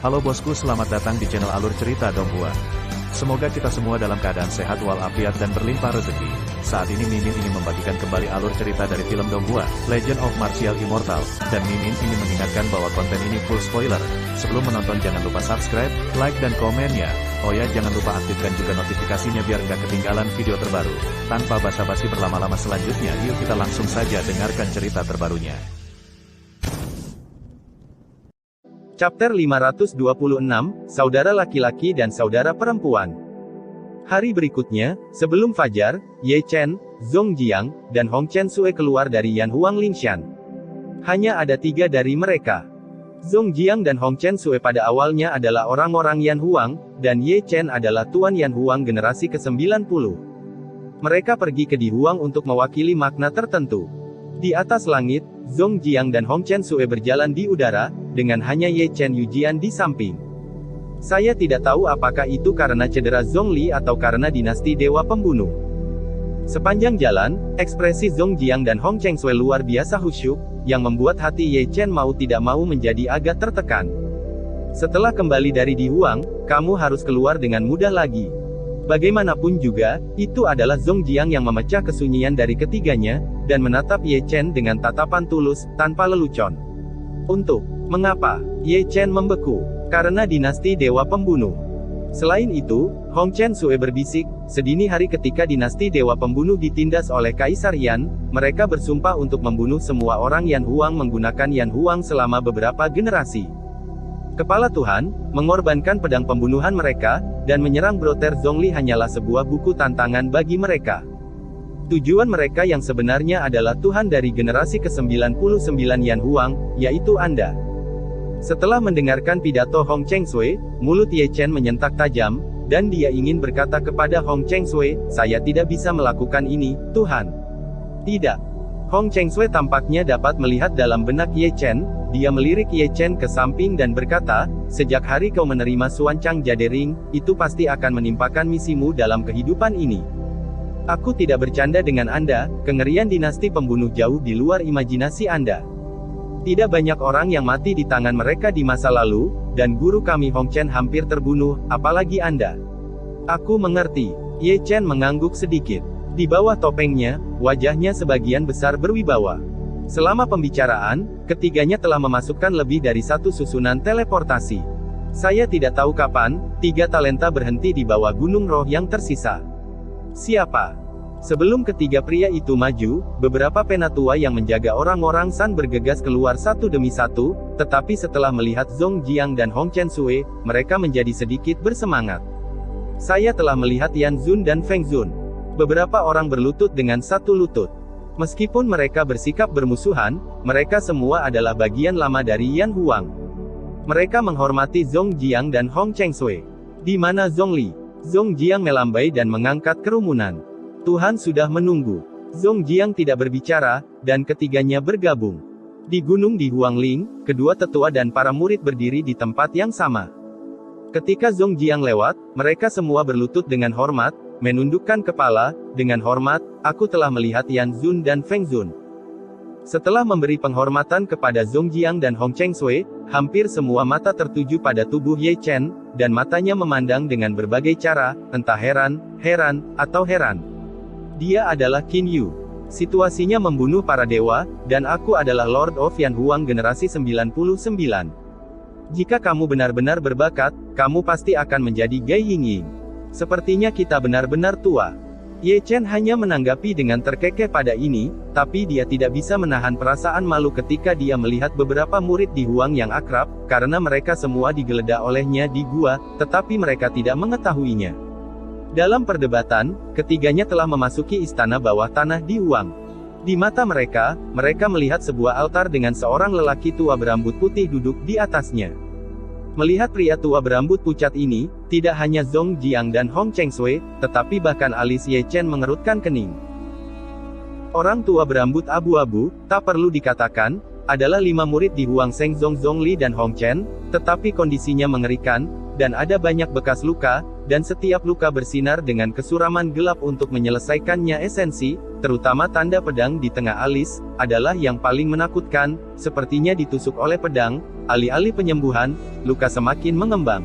Halo bosku, selamat datang di channel Alur Cerita Donghua. Semoga kita semua dalam keadaan sehat walafiat dan berlimpah rezeki. Saat ini Mimin ingin membagikan kembali alur cerita dari film Donghua, Legend of Martial Immortal, dan Mimin ingin mengingatkan bahwa konten ini full spoiler. Sebelum menonton jangan lupa subscribe, like dan komen ya. Oh ya, jangan lupa aktifkan juga notifikasinya biar nggak ketinggalan video terbaru. Tanpa basa-basi berlama-lama selanjutnya, yuk kita langsung saja dengarkan cerita terbarunya. Chapter 526, Saudara Laki-laki dan Saudara Perempuan. Hari berikutnya, sebelum fajar, Ye Chen, Zhong Jiang, dan Hong Chen Sue keluar dari Yan Huang Lingshan. Hanya ada 3 dari mereka. Zhong Jiang dan Hong Chen Sue pada awalnya adalah orang-orang Yan Huang, dan Ye Chen adalah Tuan Yan Huang generasi ke-90. Mereka pergi ke Di Huang untuk mewakili makna tertentu. Di atas langit, Zhong Jiang dan Hong Chen Sue berjalan di udara, dengan hanya Ye Chen Yujian di samping. Saya tidak tahu apakah itu karena cedera Zhongli atau karena dinasti Dewa Pembunuh. Sepanjang jalan, ekspresi Zhong Jiang dan Hong Chen Sue luar biasa khusyuk, yang membuat hati Ye Chen mau tidak mau menjadi agak tertekan. Setelah kembali dari Di Huang, kamu harus keluar dengan mudah lagi. Bagaimanapun juga, itu adalah Zhong Jiang yang memecah kesunyian dari ketiganya, dan menatap Ye Chen dengan tatapan tulus, tanpa lelucon. Mengapa? Ye Chen membeku. Karena dinasti Dewa Pembunuh. Selain itu, Hong Chen Sue berbisik, sedini hari ketika dinasti Dewa Pembunuh ditindas oleh Kaisar Yan, mereka bersumpah untuk membunuh semua orang Yan Huang menggunakan Yan Huang selama beberapa generasi. Kepala Tuhan, mengorbankan pedang pembunuhan mereka, dan menyerang Broter Zhongli hanyalah sebuah buku tantangan bagi mereka. Tujuan mereka yang sebenarnya adalah Tuhan dari generasi ke-99 Yan Huang, yaitu Anda. Setelah mendengarkan pidato Hong Chen Sue, mulut Ye Chen menyentak tajam, dan dia ingin berkata kepada Hong Chen Sue, "Saya tidak bisa melakukan ini, Tuhan." Tidak. Hong Chen Sue tampaknya dapat melihat dalam benak Ye Chen, dia melirik Ye Chen ke samping dan berkata, "Sejak hari kau menerima Suancang Jadering, itu pasti akan menimpakan misimu dalam kehidupan ini. Aku tidak bercanda dengan Anda, kengerian dinasti pembunuh jauh di luar imajinasi Anda. Tidak banyak orang yang mati di tangan mereka di masa lalu, dan guru kami Hong Chen hampir terbunuh, apalagi Anda." "Aku mengerti." Ye Chen mengangguk sedikit. Di bawah topengnya, wajahnya sebagian besar berwibawa. Selama pembicaraan, ketiganya telah memasukkan lebih dari 1 susunan teleportasi. Saya tidak tahu kapan, 3 talenta berhenti di bawah gunung roh yang tersisa. Siapa? Sebelum ketiga pria itu maju, beberapa penatua yang menjaga orang-orang San bergegas keluar satu demi satu, tetapi setelah melihat Zhong Jiang dan Hong Chen Sue, mereka menjadi sedikit bersemangat. Saya telah melihat Yan Zun dan Feng Zun. Beberapa orang berlutut dengan satu lutut. Meskipun mereka bersikap bermusuhan, mereka semua adalah bagian lama dari Yan Huang. Mereka menghormati Zhong Jiang dan Hong Chen Sue. Di mana Zhongli? Zhong Jiang melambai dan mengangkat kerumunan. Tuhan sudah menunggu. Zhong Jiang tidak berbicara, dan ketiganya bergabung. Di gunung di Huangling, kedua tetua dan para murid berdiri di tempat yang sama. Ketika Zhong Jiang lewat, mereka semua berlutut dengan hormat, menundukkan kepala, dengan hormat, "Aku telah melihat Yan Zun dan Feng Zun." Setelah memberi penghormatan kepada Zhong Jiang dan Hong Chen Sue, hampir semua mata tertuju pada tubuh Ye Chen, dan matanya memandang dengan berbagai cara, entah heran, atau heran. Dia adalah Qin Yu. Situasinya membunuh para dewa, dan aku adalah Lord of Yan Huang generasi 99. Jika kamu benar-benar berbakat, kamu pasti akan menjadi Gai Yingying. Sepertinya kita benar-benar tua. Ye Chen hanya menanggapi dengan terkekeh pada ini, tapi dia tidak bisa menahan perasaan malu ketika dia melihat beberapa murid Di Huang yang akrab, karena mereka semua digeledah olehnya di gua, tetapi mereka tidak mengetahuinya. Dalam perdebatan, ketiganya telah memasuki istana bawah tanah Di Huang. Di mata mereka, mereka melihat sebuah altar dengan seorang lelaki tua berambut putih duduk di atasnya. Melihat pria tua berambut pucat ini, tidak hanya Zhong Jiang dan Hong Chen Sue, tetapi bahkan alis Ye Chen mengerutkan kening. Orang tua berambut abu-abu, tak perlu dikatakan, adalah 5 murid Di Huang Sheng Zhong Zhongli dan Hong Chen, tetapi kondisinya mengerikan, dan ada banyak bekas luka, dan setiap luka bersinar dengan kesuraman gelap untuk menyelesaikannya. Esensi, terutama tanda pedang di tengah alis, adalah yang paling menakutkan, sepertinya ditusuk oleh pedang. Alih-alih penyembuhan, luka semakin mengembang.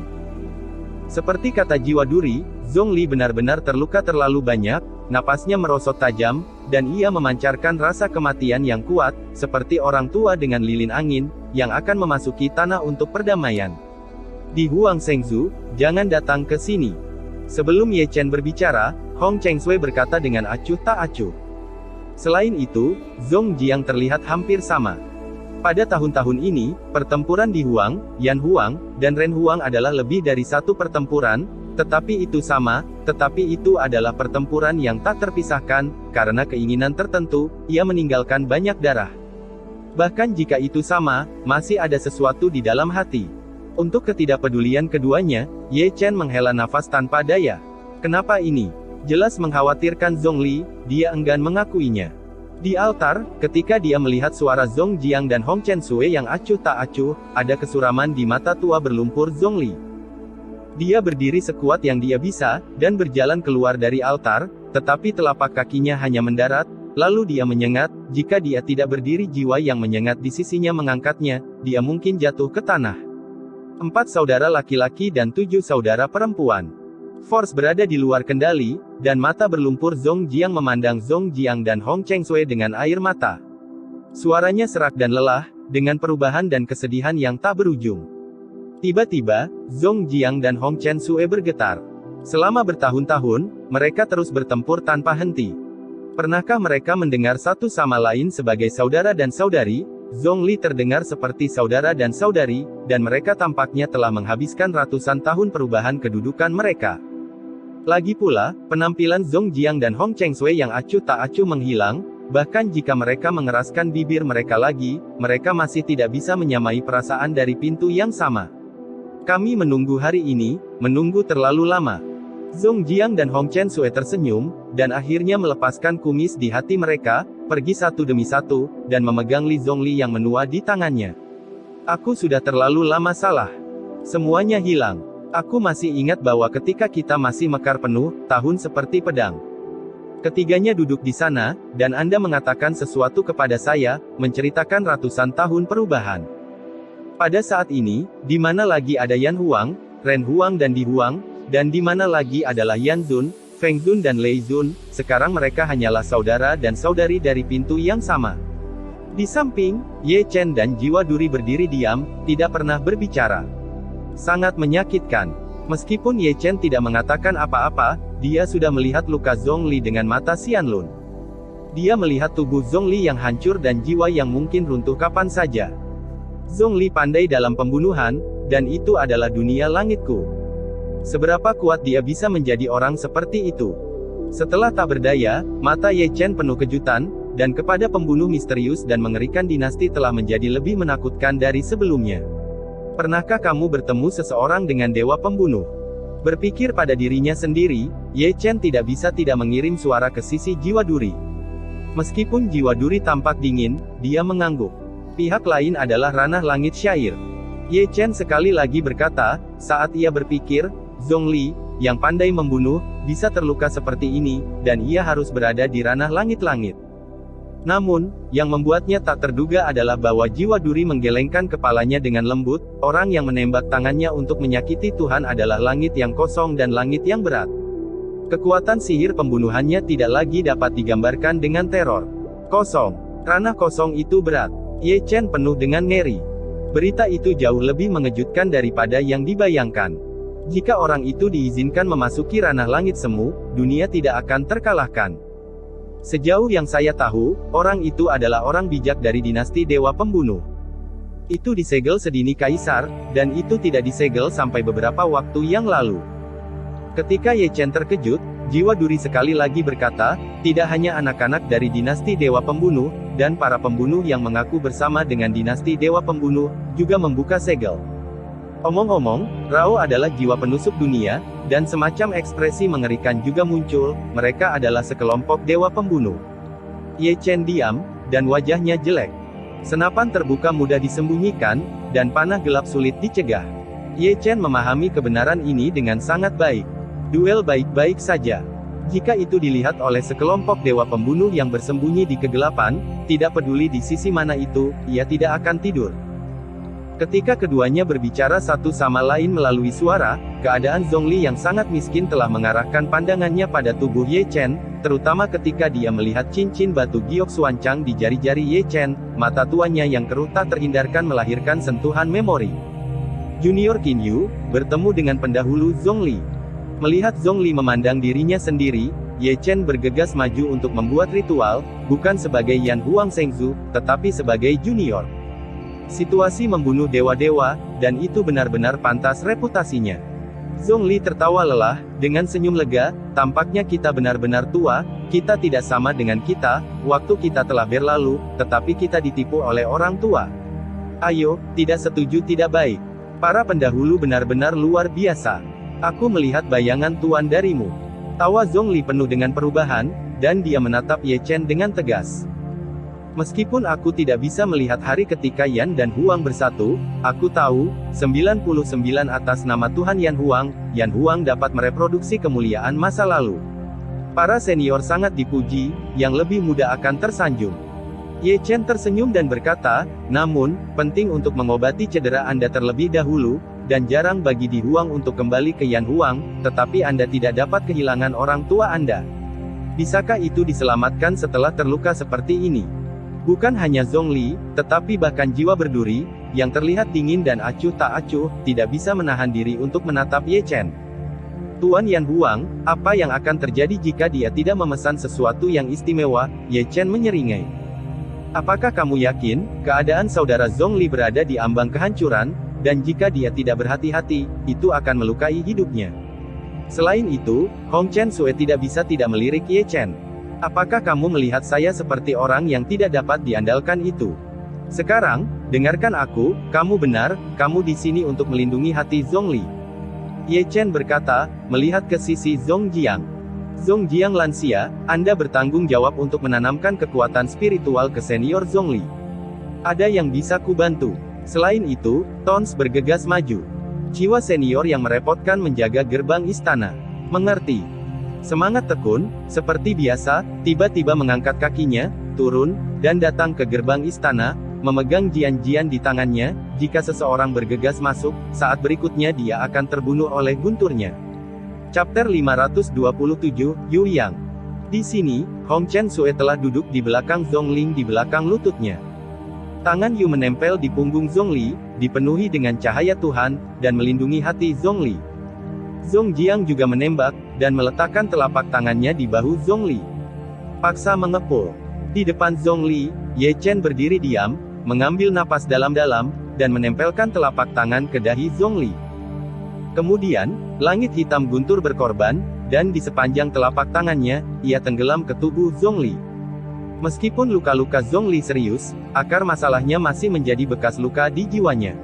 Seperti kata jiwa duri, Zhongli benar-benar terluka terlalu banyak, napasnya merosot tajam, dan ia memancarkan rasa kematian yang kuat, seperti orang tua dengan lilin angin, yang akan memasuki tanah untuk perdamaian. Di Huang Shengzu, jangan datang ke sini. Sebelum Ye Chen berbicara, Hong Chengsui berkata dengan acuh tak acuh. Selain itu, Zhong Jiang terlihat hampir sama. Pada tahun-tahun ini, pertempuran di Huang, Yan Huang, dan Ren Huang adalah lebih dari satu pertempuran, tetapi itu adalah pertempuran yang tak terpisahkan, karena keinginan tertentu, ia meninggalkan banyak darah. Bahkan jika itu sama, masih ada sesuatu di dalam hati. Untuk ketidakpedulian keduanya, Ye Chen menghela nafas tanpa daya. Kenapa ini? Jelas mengkhawatirkan Zhongli, dia enggan mengakuinya. Di altar, ketika dia melihat suara Zhong Jiang dan Hong Chengsui yang acuh tak acuh, ada kesuraman di mata tua berlumpur Zhongli. Dia berdiri sekuat yang dia bisa, dan berjalan keluar dari altar, tetapi telapak kakinya hanya mendarat, lalu dia menyengat. Jika dia tidak berdiri, jiwa yang menyengat di sisinya mengangkatnya, dia mungkin jatuh ke tanah. 4 saudara laki-laki dan 7 saudara perempuan. Force berada di luar kendali, dan mata berlumpur Zhong Jiang memandang Zhong Jiang dan Hong Chengsui dengan air mata. Suaranya serak dan lelah, dengan perubahan dan kesedihan yang tak berujung. Tiba-tiba, Zhong Jiang dan Hong Chengsui bergetar. Selama bertahun-tahun, mereka terus bertempur tanpa henti. Pernahkah mereka mendengar satu sama lain sebagai saudara dan saudari? Zhongli terdengar seperti saudara dan saudari, dan mereka tampaknya telah menghabiskan ratusan tahun perubahan kedudukan mereka. Lagi pula, penampilan Zhong Jiang dan Hong Chengsui yang acuh tak acuh menghilang, bahkan jika mereka mengeraskan bibir mereka lagi, mereka masih tidak bisa menyamai perasaan dari pintu yang sama. Kami menunggu hari ini, menunggu terlalu lama. Zhong Jiang dan Hong Chengsui tersenyum, dan akhirnya melepaskan kumis di hati mereka, pergi satu demi satu, dan memegang Li Zhongli yang menua di tangannya. Aku sudah terlalu lama salah. Semuanya hilang. Aku masih ingat bahwa ketika kita masih mekar penuh, tahun seperti pedang. Ketiganya duduk di sana, dan Anda mengatakan sesuatu kepada saya, menceritakan ratusan tahun perubahan. Pada saat ini, di mana lagi ada Yan Huang, Ren Huang dan Di Huang, dan di mana lagi adalah Yan Zun, Feng Zun dan Lei Zun, sekarang mereka hanyalah saudara dan saudari dari pintu yang sama. Di samping, Ye Chen dan jiwa duri berdiri diam, tidak pernah berbicara. Sangat menyakitkan. Meskipun Ye Chen tidak mengatakan apa-apa, dia sudah melihat luka Zhongli dengan mata Xianlun. Dia melihat tubuh Zhongli yang hancur dan jiwa yang mungkin runtuh kapan saja. Zhongli pandai dalam pembunuhan, dan itu adalah dunia langitku. Seberapa kuat dia bisa menjadi orang seperti itu? Setelah tak berdaya, mata Ye Chen penuh kejutan, dan kepada pembunuh misterius dan mengerikan dinasti telah menjadi lebih menakutkan dari sebelumnya. Pernahkah kamu bertemu seseorang dengan dewa pembunuh? Berpikir pada dirinya sendiri, Ye Chen tidak bisa tidak mengirim suara ke sisi jiwa duri. Meskipun jiwa duri tampak dingin, dia mengangguk. Pihak lain adalah ranah langit syair. Ye Chen sekali lagi berkata, saat ia berpikir, Zhongli, yang pandai membunuh, bisa terluka seperti ini, dan ia harus berada di ranah langit-langit. Namun, yang membuatnya tak terduga adalah bahwa jiwa duri menggelengkan kepalanya dengan lembut, orang yang menembak tangannya untuk menyakiti Tuhan adalah langit yang kosong dan langit yang berat. Kekuatan sihir pembunuhannya tidak lagi dapat digambarkan dengan teror. Kosong. Ranah kosong itu berat. Ye Chen penuh dengan ngeri. Berita itu jauh lebih mengejutkan daripada yang dibayangkan. Jika orang itu diizinkan memasuki ranah langit semu, dunia tidak akan terkalahkan. Sejauh yang saya tahu, orang itu adalah orang bijak dari dinasti Dewa Pembunuh. Itu disegel sedini kaisar, dan itu tidak disegel sampai beberapa waktu yang lalu. Ketika Ye Chen terkejut, jiwa duri sekali lagi berkata, tidak hanya anak-anak dari dinasti Dewa Pembunuh, dan para pembunuh yang mengaku bersama dengan dinasti Dewa Pembunuh, juga membuka segel. Omong-omong, Rao adalah jiwa penusuk dunia, dan semacam ekspresi mengerikan juga muncul, mereka adalah sekelompok dewa pembunuh. Ye Chen diam, dan wajahnya jelek. Senapan terbuka mudah disembunyikan, dan panah gelap sulit dicegah. Ye Chen memahami kebenaran ini dengan sangat baik. Duel baik-baik saja. Jika itu dilihat oleh sekelompok dewa pembunuh yang bersembunyi di kegelapan, tidak peduli di sisi mana itu, ia tidak akan tidur. Ketika keduanya berbicara satu sama lain melalui suara, keadaan Zhongli yang sangat miskin telah mengarahkan pandangannya pada tubuh Ye Chen, terutama ketika dia melihat cincin batu giok suancang di jari-jari Ye Chen, mata tuanya yang keruh tak terhindarkan melahirkan sentuhan memori. Junior Qin Yu, bertemu dengan pendahulu Zhongli. Melihat Zhongli memandang dirinya sendiri, Ye Chen bergegas maju untuk membuat ritual, bukan sebagai Yan Huang Shengzu, tetapi sebagai junior. Situasi membunuh dewa-dewa, dan itu benar-benar pantas reputasinya. Zhongli tertawa lelah, dengan senyum lega, tampaknya kita benar-benar tua, kita tidak sama dengan kita, waktu kita telah berlalu, tetapi kita ditipu oleh orang tua. Ayo, tidak setuju tidak baik. Para pendahulu benar-benar luar biasa. Aku melihat bayangan tuan darimu. Tawa Zhongli penuh dengan perubahan, dan dia menatap Ye Chen dengan tegas. Meskipun aku tidak bisa melihat hari ketika Yan dan Huang bersatu, aku tahu, 99 atas nama Tuhan Yan Huang dapat mereproduksi kemuliaan masa lalu. Para senior sangat dipuji, yang lebih muda akan tersanjung. Ye Chen tersenyum dan berkata, namun, penting untuk mengobati cedera Anda terlebih dahulu, dan jarang bagi Di Huang untuk kembali ke Yan Huang, tetapi Anda tidak dapat kehilangan orang tua Anda. Bisakah itu diselamatkan setelah terluka seperti ini? Bukan hanya Zhongli, tetapi bahkan jiwa berduri, yang terlihat dingin dan acuh tak acuh, tidak bisa menahan diri untuk menatap Ye Chen. Tuan Yan Huang, apa yang akan terjadi jika dia tidak memesan sesuatu yang istimewa? Ye Chen menyeringai. Apakah kamu yakin, keadaan saudara Zhongli berada di ambang kehancuran, dan jika dia tidak berhati-hati, itu akan melukai hidupnya? Selain itu, Hong Chen Sui tidak bisa tidak melirik Ye Chen. Apakah kamu melihat saya seperti orang yang tidak dapat diandalkan itu? Sekarang, dengarkan aku, kamu benar, kamu di sini untuk melindungi hati Zhongli. Ye Chen berkata, melihat ke sisi Zhong Jiang. Zhong Jiang lansia, Anda bertanggung jawab untuk menanamkan kekuatan spiritual ke senior Zhongli. Ada yang bisa kubantu. Selain itu, Tons bergegas maju. Jiwa senior yang merepotkan menjaga gerbang istana. Mengerti. Semangat tekun, seperti biasa, tiba-tiba mengangkat kakinya, turun, dan datang ke gerbang istana, memegang jian-jian di tangannya. Jika seseorang bergegas masuk, saat berikutnya dia akan terbunuh oleh gunturnya. Chapter 527, Yu Yang. Di sini, Hong Chen Sui telah duduk di belakang Zhongli di belakang lututnya. Tangan Yu menempel di punggung Zhongli, dipenuhi dengan cahaya Tuhan, dan melindungi hati Zhongli. Zhong Jiang juga menembak, dan meletakkan telapak tangannya di bahu Zhongli. Paksa mengepul. Di depan Zhongli, Ye Chen berdiri diam, mengambil napas dalam-dalam, dan menempelkan telapak tangan ke dahi Zhongli. Kemudian, langit hitam guntur berkorban, dan di sepanjang telapak tangannya, ia tenggelam ke tubuh Zhongli. Meskipun luka-luka Zhongli serius, akar masalahnya masih menjadi bekas luka di jiwanya.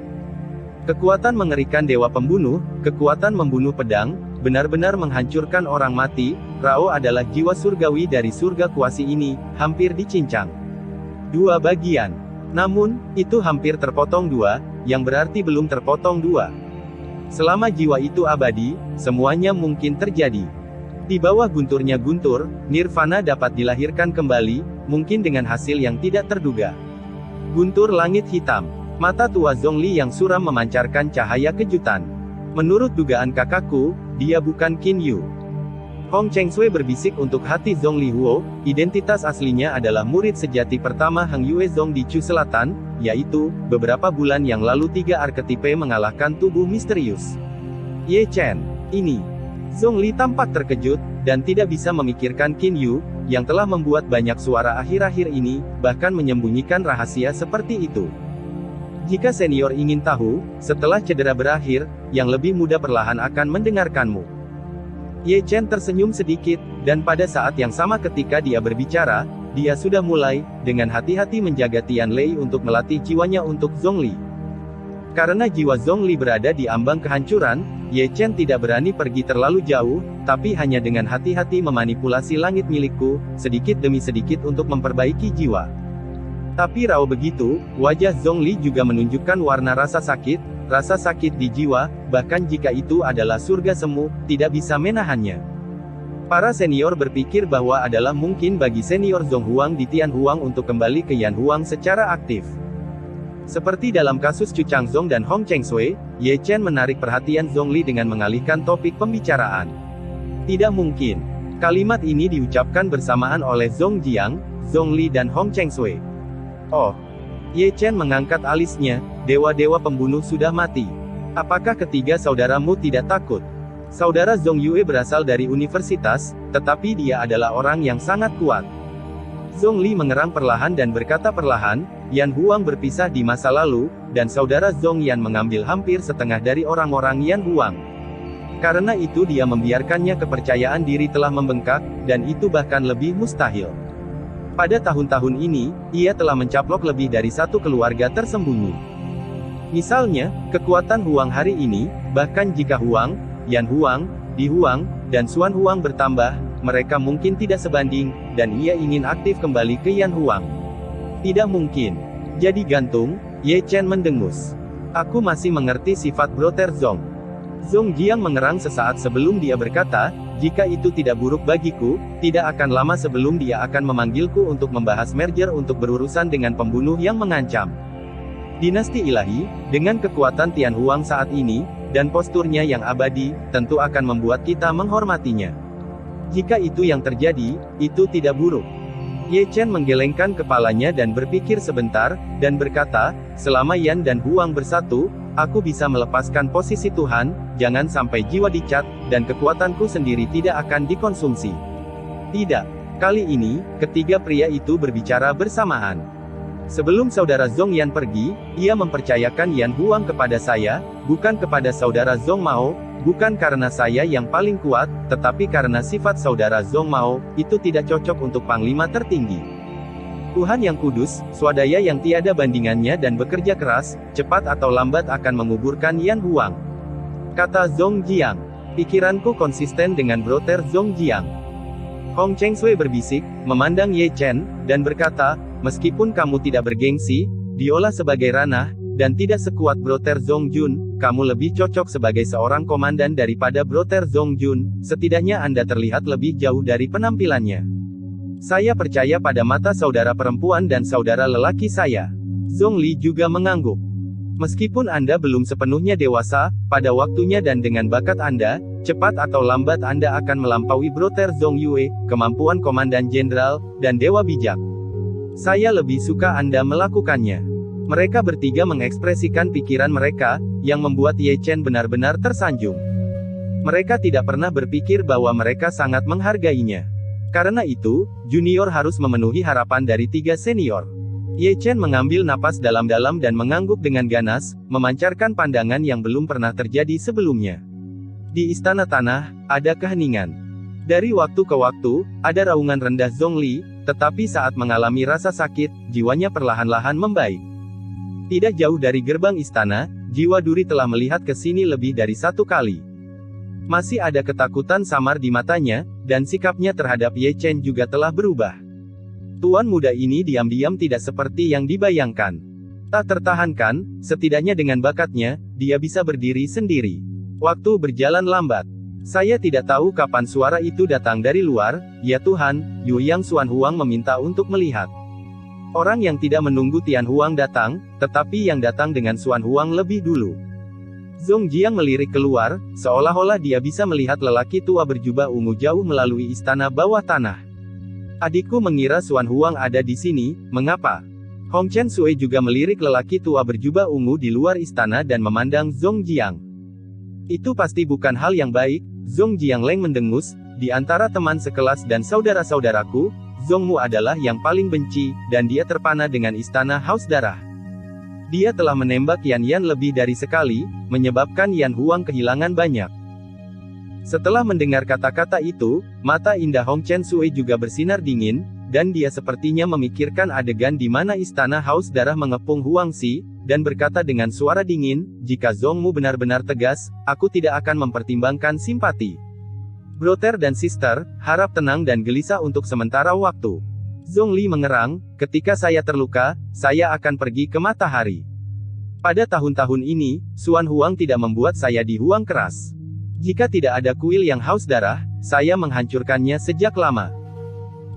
Kekuatan mengerikan dewa pembunuh, kekuatan membunuh pedang, benar-benar menghancurkan orang mati. Rao adalah jiwa surgawi dari surga kuasi ini, hampir dicincang. Dua bagian. Namun, itu hampir terpotong dua, yang berarti belum terpotong dua. Selama jiwa itu abadi, semuanya mungkin terjadi. Di bawah gunturnya guntur, nirvana dapat dilahirkan kembali, mungkin dengan hasil yang tidak terduga. Guntur langit hitam. Mata tua Zhongli yang suram memancarkan cahaya kejutan. Menurut dugaan kakakku, dia bukan Qin Yu. Hong Chen Sui berbisik untuk hati Zhongli Huo, identitas aslinya adalah murid sejati pertama Heng Yue Zong di Chu Selatan, yaitu, beberapa bulan yang lalu 3 arketipe mengalahkan tubuh misterius. Ye Chen. Ini. Zhongli tampak terkejut, dan tidak bisa memikirkan Qin Yu, yang telah membuat banyak suara akhir-akhir ini, bahkan menyembunyikan rahasia seperti itu. Jika senior ingin tahu, setelah cedera berakhir, yang lebih muda perlahan akan mendengarkanmu. Ye Chen tersenyum sedikit, dan pada saat yang sama ketika dia berbicara, dia sudah mulai, dengan hati-hati menjaga Tian Lei untuk melatih jiwanya untuk Zhongli. Karena jiwa Zhongli berada di ambang kehancuran, Ye Chen tidak berani pergi terlalu jauh, tapi hanya dengan hati-hati memanipulasi langit milikku, sedikit demi sedikit untuk memperbaiki jiwa. Tapi raw begitu, wajah Zhongli juga menunjukkan warna rasa sakit di jiwa, bahkan jika itu adalah surga semu, tidak bisa menahannya. Para senior berpikir bahwa adalah mungkin bagi senior Zhong Huang di Tian Huang untuk kembali ke Yan Huang secara aktif. Seperti dalam kasus Chu Changzong dan Hong Chengsui, Ye Chen menarik perhatian Zhongli dengan mengalihkan topik pembicaraan. Tidak mungkin. Kalimat ini diucapkan bersamaan oleh Zhong Jiang, Zhongli dan Hong Chengsui. Oh. Ye Chen mengangkat alisnya, dewa-dewa pembunuh sudah mati. Apakah ketiga saudaramu tidak takut? Saudara Zhong Yue berasal dari universitas, tetapi dia adalah orang yang sangat kuat. Zhongli mengerang perlahan dan berkata perlahan, Yan Huang berpisah di masa lalu, dan saudara Zhong Yan mengambil hampir setengah dari orang-orang Yan Huang. Karena itu dia membiarkannya kepercayaan diri telah membengkak, dan itu bahkan lebih mustahil. Pada tahun-tahun ini, ia telah mencaplok lebih dari satu keluarga tersembunyi. Misalnya, kekuatan Huang hari ini, bahkan jika Huang, Yan Huang, Di Huang, dan Xuan Huang bertambah, mereka mungkin tidak sebanding, dan ia ingin aktif kembali ke Yan Huang. Tidak mungkin. Jadi gantung, Ye Chen mendengus. Aku masih mengerti sifat Brother Zhong. Zhong Jiang mengerang sesaat sebelum dia berkata, jika itu tidak buruk bagiku, tidak akan lama sebelum dia akan memanggilku untuk membahas merger untuk berurusan dengan pembunuh yang mengancam dinasti ilahi. Dengan kekuatan Tian Huang saat ini, dan posturnya yang abadi, tentu akan membuat kita menghormatinya. Jika itu yang terjadi, itu tidak buruk. Ye Chen menggelengkan kepalanya dan berpikir sebentar, dan berkata, selama Yan dan Huang bersatu, aku bisa melepaskan posisi Tuhan, jangan sampai jiwa dicat, dan kekuatanku sendiri tidak akan dikonsumsi. Tidak. Kali ini, ketiga pria itu berbicara bersamaan. Sebelum saudara Zhong Yan pergi, ia mempercayakan Yan Huang kepada saya, bukan kepada saudara Zhong Mao, bukan karena saya yang paling kuat, tetapi karena sifat saudara Zhong Mao, itu tidak cocok untuk panglima tertinggi. Tuhan yang kudus, swadaya yang tiada bandingannya dan bekerja keras, cepat atau lambat akan menguburkan Yan Huang. Kata Zhong Jiang. Pikiranku konsisten dengan Brother Zhong Jiang. Hong Chengsui berbisik, memandang Ye Chen, dan berkata, meskipun kamu tidak bergengsi, diolah sebagai ranah, dan tidak sekuat Brother Zhong Jun, kamu lebih cocok sebagai seorang komandan daripada Brother Zhong Jun, setidaknya Anda terlihat lebih jauh dari penampilannya. Saya percaya pada mata saudara perempuan dan saudara lelaki saya. Zhongli juga mengangguk. Meskipun Anda belum sepenuhnya dewasa, pada waktunya dan dengan bakat Anda, cepat atau lambat Anda akan melampaui Brother Zhong Yue, kemampuan komandan jenderal, dan dewa bijak. Saya lebih suka Anda melakukannya. Mereka bertiga mengekspresikan pikiran mereka, yang membuat Ye Chen benar-benar tersanjung. Mereka tidak pernah berpikir bahwa mereka sangat menghargainya. Karena itu, junior harus memenuhi harapan dari tiga senior. Ye Chen mengambil napas dalam-dalam dan mengangguk dengan ganas, memancarkan pandangan yang belum pernah terjadi sebelumnya. Di istana tanah, ada keheningan. Dari waktu ke waktu, ada raungan rendah Zhongli, tetapi saat mengalami rasa sakit, jiwanya perlahan-lahan membaik. Tidak jauh dari gerbang istana, jiwa duri telah melihat ke sini lebih dari satu kali. Masih ada ketakutan samar di matanya, dan sikapnya terhadap Ye Chen juga telah berubah. Tuan muda ini diam-diam tidak seperti yang dibayangkan. Tak tertahankan, setidaknya dengan bakatnya, dia bisa berdiri sendiri. Waktu berjalan lambat. Saya tidak tahu kapan suara itu datang dari luar, ya Tuhan, Yu Yang Xuan Huang meminta untuk melihat. Orang yang tidak menunggu Tian Huang datang, tetapi yang datang dengan Xuan Huang lebih dulu. Zhong Jiang melirik keluar, seolah-olah dia bisa melihat lelaki tua berjubah ungu jauh melalui istana bawah tanah. Adikku mengira Xuan Huang ada di sini, mengapa? Hong Chengsui juga melirik lelaki tua berjubah ungu di luar istana dan memandang Zhong Jiang. Itu pasti bukan hal yang baik, Zhong Jiangleng mendengus, di antara teman sekelas dan saudara-saudaraku, Zhongmu adalah yang paling benci, dan dia terpana dengan istana Haus Darah. Dia telah menembak Yan Yan lebih dari sekali, menyebabkan Yan Huang kehilangan banyak. Setelah mendengar kata-kata itu, mata indah Hong Chengsui juga bersinar dingin, dan dia sepertinya memikirkan adegan di mana istana Haus Darah mengepung Huangxi, dan berkata dengan suara dingin, jika Zhongmu benar-benar tegas, aku tidak akan mempertimbangkan simpati. Brother dan sister, harap tenang dan gelisah untuk sementara waktu. Zhongli mengerang, ketika saya terluka, saya akan pergi ke matahari. Pada tahun-tahun ini, Xuan Huang tidak membuat saya dihuang keras. Jika tidak ada kuil yang haus darah, saya menghancurkannya sejak lama.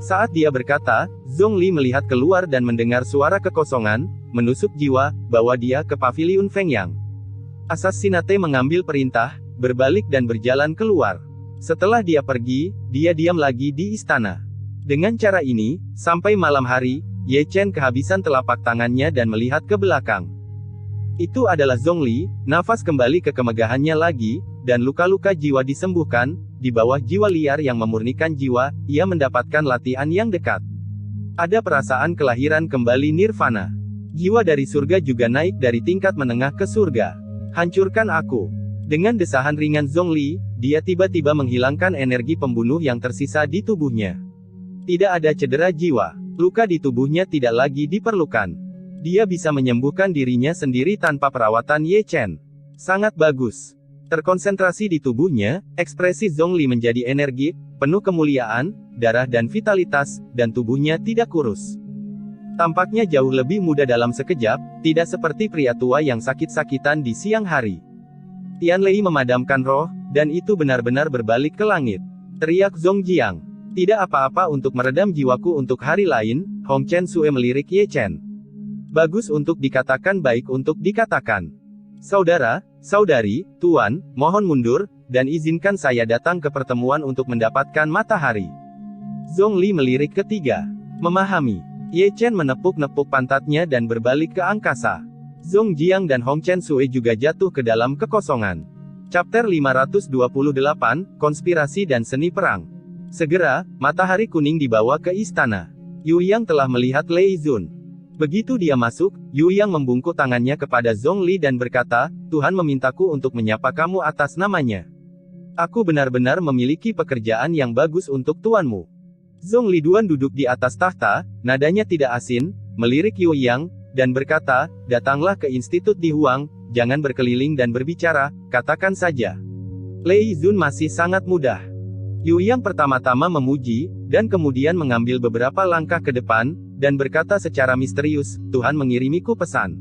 Saat dia berkata, Zhongli melihat keluar dan mendengar suara kekosongan, menusuk jiwa, bawa dia ke paviliun Fengyang. Assassinate mengambil perintah, berbalik dan berjalan keluar. Setelah dia pergi, dia diam lagi di istana. Dengan cara ini, sampai malam hari, Ye Chen kehabisan telapak tangannya dan melihat ke belakang. Itu adalah Zhongli, nafas kembali ke kemegahannya lagi, dan luka-luka jiwa disembuhkan, di bawah jiwa liar yang memurnikan jiwa, ia mendapatkan latihan yang dekat. Ada perasaan kelahiran kembali nirvana. Jiwa dari surga juga naik dari tingkat menengah ke surga. Hancurkan aku. Dengan desahan ringan Zhongli, dia tiba-tiba menghilangkan energi pembunuh yang tersisa di tubuhnya. Tidak ada cedera jiwa. Luka di tubuhnya tidak lagi diperlukan. Dia bisa menyembuhkan dirinya sendiri tanpa perawatan Ye Chen. Sangat bagus. Terkonsentrasi di tubuhnya, ekspresi Zhongli menjadi energi, penuh kemuliaan, darah dan vitalitas, dan tubuhnya tidak kurus. Tampaknya jauh lebih muda dalam sekejap, tidak seperti pria tua yang sakit-sakitan di siang hari. Tianlei memadamkan roh, dan itu benar-benar berbalik ke langit. Teriak Zhongjiang. Tidak apa-apa untuk meredam jiwaku untuk hari lain, Hong Chen Sue melirik Ye Chen. Bagus untuk dikatakan, baik untuk dikatakan. Saudara, saudari, tuan, mohon mundur, dan izinkan saya datang ke pertemuan untuk mendapatkan matahari. Zhongli melirik ketiga. Memahami. Ye Chen menepuk-nepuk pantatnya dan berbalik ke angkasa. Zhongjiang dan Hong Chen Sue juga jatuh ke dalam kekosongan. Chapter 528, Konspirasi dan Seni Perang. Segera, matahari kuning dibawa ke istana. Yu Yang telah melihat Lei Zun. Begitu dia masuk, Yu Yang membungkuk tangannya kepada Zhongli dan berkata, Tuhan memintaku untuk menyapa kamu atas namanya. Aku benar-benar memiliki pekerjaan yang bagus untuk tuanmu. Zhongli Duan duduk di atas tahta, nadanya tidak asin, melirik Yu Yang, dan berkata, datanglah ke institut di Huang, jangan berkeliling dan berbicara, katakan saja. Lei Zun masih sangat mudah. Yu Yang pertama-tama memuji, dan kemudian mengambil beberapa langkah ke depan, dan berkata secara misterius, Tuhan mengirimiku pesan.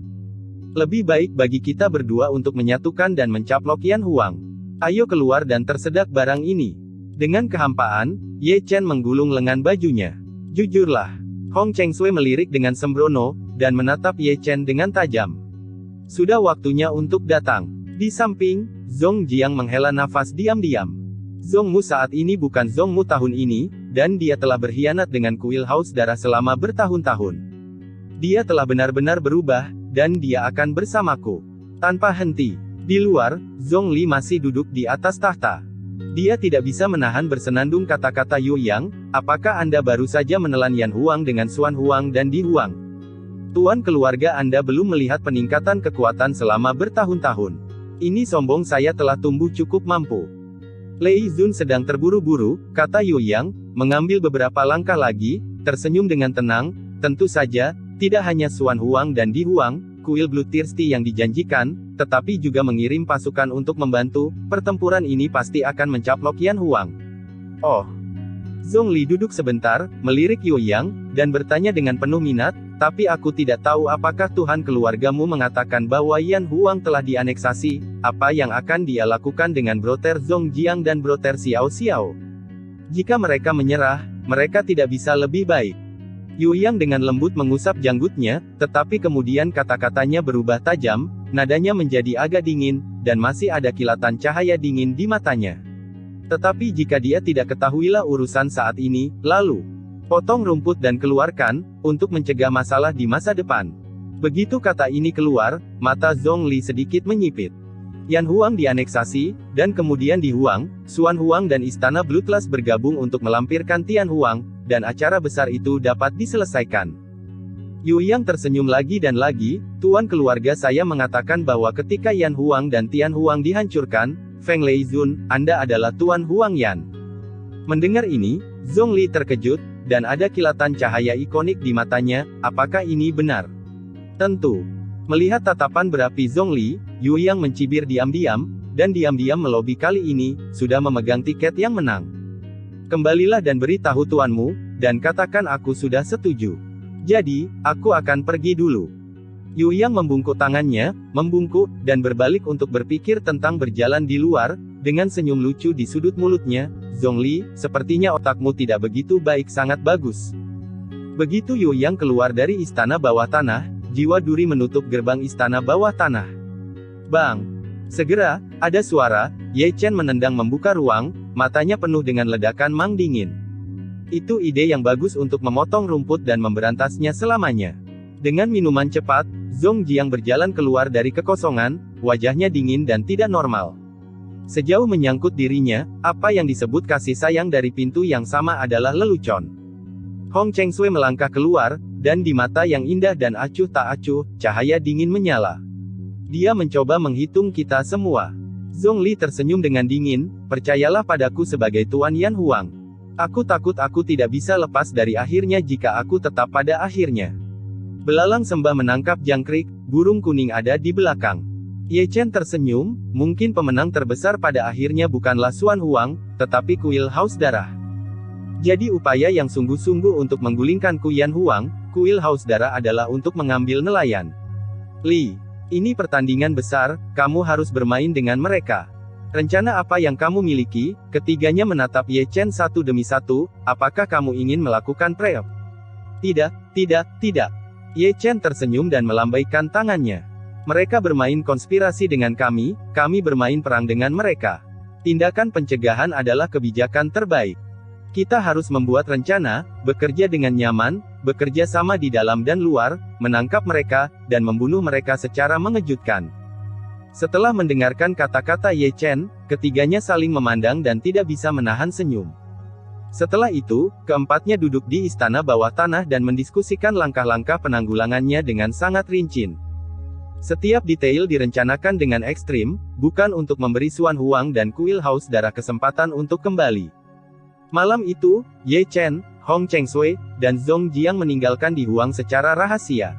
Lebih baik bagi kita berdua untuk menyatukan dan mencaplok Yan Huang. Ayo keluar dan tersedak barang ini. Dengan kehampaan, Ye Chen menggulung lengan bajunya. Jujurlah. Hong Chen Sue melirik dengan sembrono, dan menatap Ye Chen dengan tajam. Sudah waktunya untuk datang. Di samping, Zhongjiang menghela nafas diam-diam. Zhongmu saat ini bukan Zhongmu tahun ini, dan dia telah berkhianat dengan kuil haus darah selama bertahun-tahun. Dia telah benar-benar berubah, dan dia akan bersamaku. Tanpa henti. Di luar, Zhongli masih duduk di atas tahta. Dia tidak bisa menahan bersenandung kata-kata Yu Yang, apakah Anda baru saja menelan Yan Huang dengan Xuan Huang dan Di Huang? Tuan keluarga Anda belum melihat peningkatan kekuatan selama bertahun-tahun. Ini sombong saya telah tumbuh cukup mampu. Lei Zun sedang terburu-buru, kata Yu Yang, mengambil beberapa langkah lagi, tersenyum dengan tenang, tentu saja, tidak hanya Xuan Huang dan Di Huang, kuil Bloodthirsty yang dijanjikan, tetapi juga mengirim pasukan untuk membantu, pertempuran ini pasti akan mencaplok Yan Huang. Oh. Zhongli duduk sebentar, melirik Yu Yang, dan bertanya dengan penuh minat, tapi aku tidak tahu apakah Tuhan keluargamu mengatakan bahwa Yan Huang telah dianeksasi, apa yang akan dia lakukan dengan Broter Zhongjiang dan Broter Xiao Xiao? Jika mereka menyerah, mereka tidak bisa lebih baik. Yu Yang dengan lembut mengusap janggutnya, tetapi kemudian kata-katanya berubah tajam, nadanya menjadi agak dingin, dan masih ada kilatan cahaya dingin di matanya. Tetapi jika dia tidak ketahuilah urusan saat ini, lalu, potong rumput dan keluarkan, untuk mencegah masalah di masa depan. Begitu kata ini keluar, mata Zhongli sedikit menyipit. Yan Huang dianeksasi, dan kemudian Di Huang, Xuan Huang dan Istana Bloodlust bergabung untuk melampirkan Tian Huang, dan acara besar itu dapat diselesaikan. Yu Yang tersenyum lagi dan lagi, Tuan keluarga saya mengatakan bahwa ketika Yan Huang dan Tian Huang dihancurkan, Feng Lei Zun, Anda adalah Tuan Huang Yan. Mendengar ini, Zhongli terkejut, dan ada kilatan cahaya ikonik di matanya, apakah ini benar? Tentu. Melihat tatapan berapi Zhongli, Yu Yang mencibir diam-diam, dan diam-diam melobi kali ini, sudah memegang tiket yang menang. Kembalilah dan beritahu tuanmu, dan katakan aku sudah setuju. Jadi, aku akan pergi dulu. Yu Yang membungkuk tangannya, membungkuk, dan berbalik untuk berpikir tentang berjalan di luar, dengan senyum lucu di sudut mulutnya. Zhongli, sepertinya otakmu tidak begitu baik, sangat bagus. Begitu Yu Yang keluar dari istana bawah tanah, jiwa duri menutup gerbang istana bawah tanah. Bang! Segera, ada suara, Ye Chen menendang membuka ruang, matanya penuh dengan ledakan mang dingin. Itu ide yang bagus untuk memotong rumput dan memberantasnya selamanya. Dengan minuman cepat, Zong Jiang berjalan keluar dari kekosongan, wajahnya dingin dan tidak normal. Sejauh menyangkut dirinya, apa yang disebut kasih sayang dari pintu yang sama adalah lelucon. Hong Chengsui melangkah keluar, dan di mata yang indah dan acuh tak acuh, cahaya dingin menyala. Dia mencoba menghitung kita semua. Zhongli tersenyum dengan dingin, percayalah padaku sebagai Tuan Yan Huang. Aku takut aku tidak bisa lepas dari akhirnya jika aku tetap pada akhirnya. Belalang sembah menangkap jangkrik, burung kuning ada di belakang. Ye Chen tersenyum, mungkin pemenang terbesar pada akhirnya bukanlah Xuan Huang, tetapi kuil Haus Darah. Jadi upaya yang sungguh-sungguh untuk menggulingkan Yan Huang, kuil Haus Darah adalah untuk mengambil nelayan. Li, ini pertandingan besar, kamu harus bermain dengan mereka. Rencana apa yang kamu miliki? Ketiganya menatap Ye Chen satu demi satu, apakah kamu ingin melakukan prep? Tidak, tidak, tidak. Ye Chen tersenyum dan melambaikan tangannya. Mereka bermain konspirasi dengan kami bermain perang dengan mereka. Tindakan pencegahan adalah kebijakan terbaik. Kita harus membuat rencana, bekerja dengan nyaman, bekerja sama di dalam dan luar, menangkap mereka, dan membunuh mereka secara mengejutkan. Setelah mendengarkan kata-kata Ye Chen, ketiganya saling memandang dan tidak bisa menahan senyum. Setelah itu, keempatnya duduk di istana bawah tanah dan mendiskusikan langkah-langkah penanggulangannya dengan sangat rinci. Setiap detail direncanakan dengan ekstrim, bukan untuk memberi Xuan Huang dan kuil Haus Darah kesempatan untuk kembali. Malam itu, Ye Chen, Hong Chengsui, dan Zong Jiang meninggalkan di Huang secara rahasia.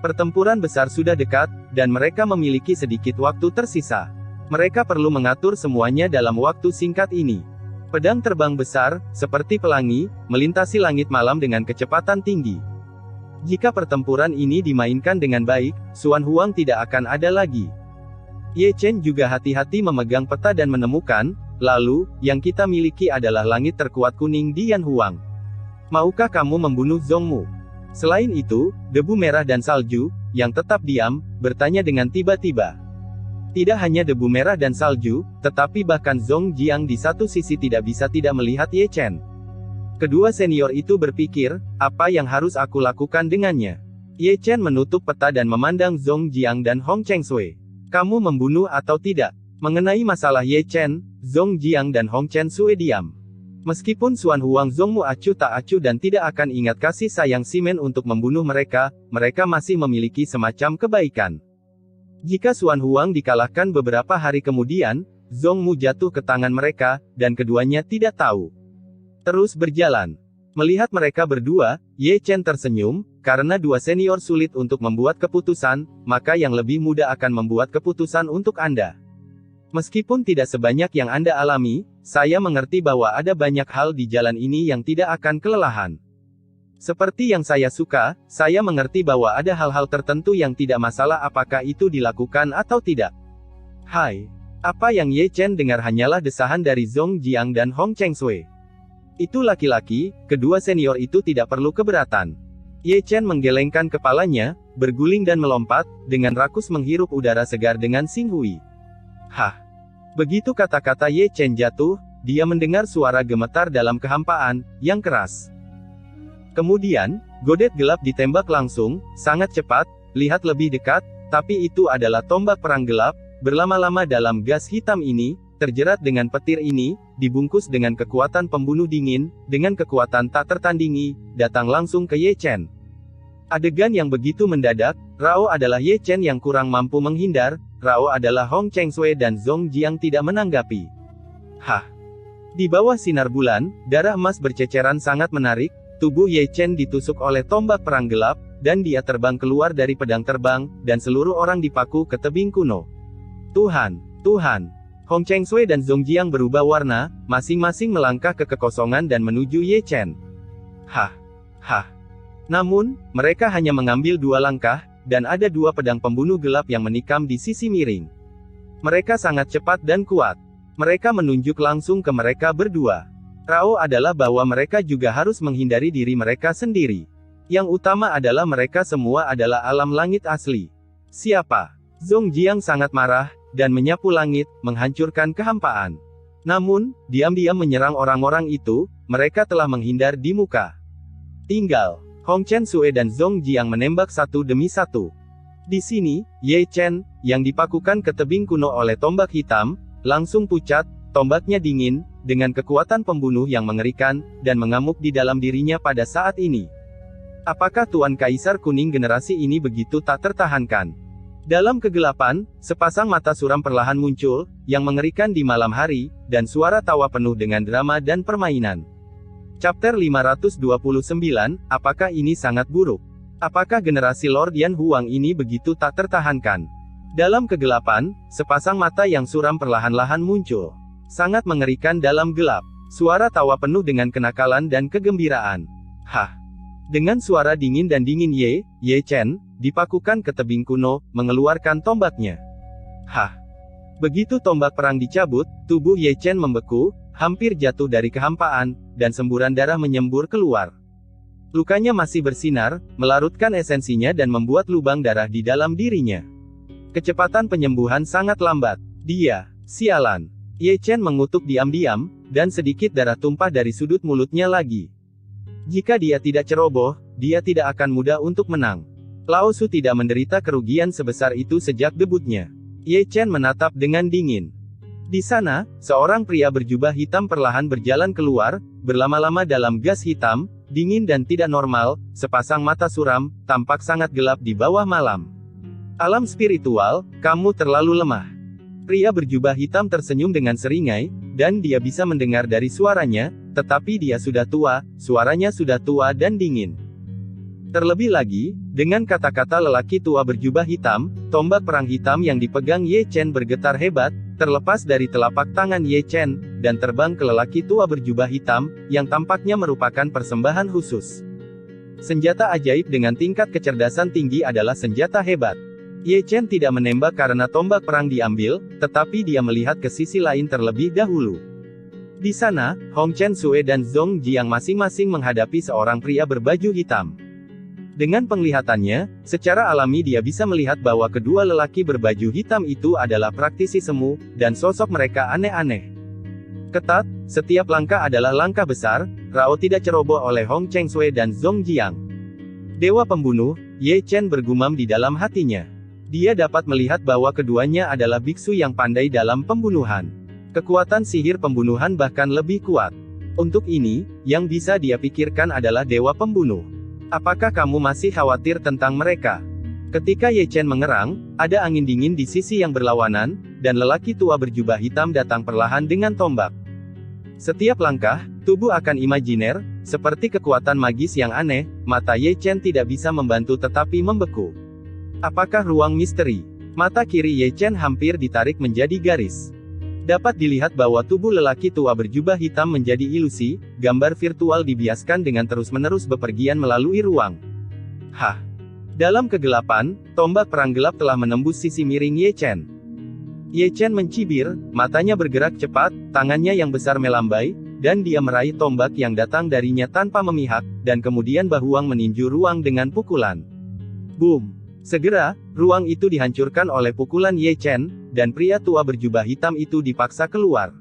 Pertempuran besar sudah dekat, dan mereka memiliki sedikit waktu tersisa. Mereka perlu mengatur semuanya dalam waktu singkat ini. Pedang terbang besar, seperti pelangi, melintasi langit malam dengan kecepatan tinggi. Jika pertempuran ini dimainkan dengan baik, Xuan Huang tidak akan ada lagi. Ye Chen juga hati-hati memegang peta dan menemukan, lalu, yang kita miliki adalah langit terkuat kuning di Yan Huang. Maukah kamu membunuh Zongmu? Selain itu, debu merah dan salju, yang tetap diam, bertanya dengan tiba-tiba. Tidak hanya debu merah dan salju, tetapi bahkan Zong Jiang di satu sisi tidak bisa tidak melihat Ye Chen. Kedua senior itu berpikir, apa yang harus aku lakukan dengannya? Ye Chen menutup peta dan memandang Zong Jiang dan Hong Chengsui. Kamu membunuh atau tidak? Mengenai masalah Ye Chen, Zong Jiang dan Hong Chengsui diam. Meskipun Xuan Huang Zongmu acuh tak acuh dan tidak akan ingat kasih sayang Simen untuk membunuh mereka, mereka masih memiliki semacam kebaikan. Jika Xuan Huang dikalahkan beberapa hari kemudian, Zongmu jatuh ke tangan mereka, dan keduanya tidak tahu. Terus berjalan. Melihat mereka berdua, Ye Chen tersenyum, karena dua senior sulit untuk membuat keputusan, maka yang lebih mudah akan membuat keputusan untuk Anda. Meskipun tidak sebanyak yang Anda alami, saya mengerti bahwa ada banyak hal di jalan ini yang tidak akan kelelahan. Seperti yang saya suka, saya mengerti bahwa ada hal-hal tertentu yang tidak masalah apakah itu dilakukan atau tidak. Hai. Apa yang Ye Chen dengar hanyalah desahan dari Zong Jiang dan Hong Chengsui. Itu laki-laki, kedua senior itu tidak perlu keberatan. Ye Chen menggelengkan kepalanya, berguling dan melompat, dengan rakus menghirup udara segar dengan Xing Hui. Hah! Begitu kata-kata Ye Chen jatuh, dia mendengar suara gemetar dalam kehampaan, yang keras. Kemudian, godet gelap ditembak langsung, sangat cepat, lihat lebih dekat, tapi itu adalah tombak perang gelap, berlama-lama dalam gas hitam ini, terjerat dengan petir ini, dibungkus dengan kekuatan pembunuh dingin, dengan kekuatan tak tertandingi, datang langsung ke Ye Chen. Adegan yang begitu mendadak, Rao adalah Ye Chen yang kurang mampu menghindar, Rao adalah Hong Chengsui dan Zong Jiang tidak menanggapi. Hah! Di bawah sinar bulan, darah emas berceceran sangat menarik, tubuh Ye Chen ditusuk oleh tombak perang gelap, dan dia terbang keluar dari pedang terbang, dan seluruh orang dipaku ke tebing kuno. Tuhan! Tuhan! Hong Chengsui dan Zong Jiang berubah warna, masing-masing melangkah ke kekosongan dan menuju Ye Chen. Hah. Hah. Namun, mereka hanya mengambil 2 langkah, dan ada 2 pedang pembunuh gelap yang menikam di sisi miring. Mereka sangat cepat dan kuat. Mereka menunjuk langsung ke mereka berdua. Rao adalah bahwa mereka juga harus menghindari diri mereka sendiri. Yang utama adalah mereka semua adalah alam langit asli. Siapa? Zong Jiang sangat marah, dan menyapu langit, menghancurkan kehampaan. Namun, diam-diam menyerang orang-orang itu, mereka telah menghindar di muka. Tinggal Hong Chen Sue dan Zong Jiang menembak satu demi satu. Di sini, Ye Chen, yang dipakukan ke tebing kuno oleh tombak hitam, langsung pucat, tombaknya dingin, dengan kekuatan pembunuh yang mengerikan, dan mengamuk di dalam dirinya pada saat ini. Apakah Tuan Kaisar Kuning generasi ini begitu tak tertahankan? Dalam kegelapan, sepasang mata suram perlahan muncul, yang mengerikan di malam hari, dan suara tawa penuh dengan drama dan permainan. Chapter 529, apakah ini sangat buruk? Apakah generasi Lord Yan Huang ini begitu tak tertahankan? Dalam kegelapan, sepasang mata yang suram perlahan-lahan muncul. Sangat mengerikan dalam gelap. Suara tawa penuh dengan kenakalan dan kegembiraan. Hah! Dengan suara dingin dan dingin Ye Chen, dipakukan ke tebing kuno, mengeluarkan tombaknya. Hah! Begitu tombak perang dicabut, tubuh Ye Chen membeku, hampir jatuh dari kehampaan, dan semburan darah menyembur keluar. Lukanya masih bersinar, melarutkan esensinya dan membuat lubang darah di dalam dirinya. Kecepatan penyembuhan sangat lambat. Sialan. Ye Chen mengutuk diam-diam, dan sedikit darah tumpah dari sudut mulutnya lagi. Jika dia tidak ceroboh, dia tidak akan mudah untuk menang. Lao Su tidak menderita kerugian sebesar itu sejak debutnya. Ye Chen menatap dengan dingin. Di sana, seorang pria berjubah hitam perlahan berjalan keluar, berlama-lama dalam gas hitam, dingin dan tidak normal, sepasang mata suram, tampak sangat gelap di bawah malam. Alam spiritual, kamu terlalu lemah. Pria berjubah hitam tersenyum dengan seringai, dan dia bisa mendengar dari suaranya, tetapi dia sudah tua, suaranya sudah tua dan dingin. Terlebih lagi, dengan kata-kata lelaki tua berjubah hitam, tombak perang hitam yang dipegang Ye Chen bergetar hebat, terlepas dari telapak tangan Ye Chen, dan terbang ke lelaki tua berjubah hitam, yang tampaknya merupakan persembahan khusus. Senjata ajaib dengan tingkat kecerdasan tinggi adalah senjata hebat. Ye Chen tidak menembak karena tombak perang diambil, tetapi dia melihat ke sisi lain terlebih dahulu. Di sana, Hong Chen Sue dan Zong Jiang masing-masing menghadapi seorang pria berbaju hitam. Dengan penglihatannya, secara alami dia bisa melihat bahwa kedua lelaki berbaju hitam itu adalah praktisi semu, dan sosok mereka aneh-aneh. Ketat, setiap langkah adalah langkah besar, Rao tidak ceroboh oleh Hong Chen Sue dan Zong Jiang. Dewa pembunuh, Ye Chen bergumam di dalam hatinya. Dia dapat melihat bahwa keduanya adalah biksu yang pandai dalam pembunuhan. Kekuatan sihir pembunuhan bahkan lebih kuat. Untuk ini, yang bisa dia pikirkan adalah dewa pembunuh. Apakah kamu masih khawatir tentang mereka? Ketika Ye Chen mengerang, ada angin dingin di sisi yang berlawanan, dan lelaki tua berjubah hitam datang perlahan dengan tombak. Setiap langkah, tubuh akan imajiner, seperti kekuatan magis yang aneh, mata Ye Chen tidak bisa membantu tetapi membeku. Apakah ruang misteri? Mata kiri Ye Chen hampir ditarik menjadi garis. Dapat dilihat bahwa tubuh lelaki tua berjubah hitam menjadi ilusi, gambar virtual dibiaskan dengan terus-menerus bepergian melalui ruang. Hah! Dalam kegelapan, tombak perang gelap telah menembus sisi miring Ye Chen. Ye Chen mencibir, matanya bergerak cepat, tangannya yang besar melambai, dan dia meraih tombak yang datang darinya tanpa memihak, dan kemudian Bahuang meninju ruang dengan pukulan. Boom! Segera, ruang itu dihancurkan oleh pukulan Ye Chen, dan pria tua berjubah hitam itu dipaksa keluar.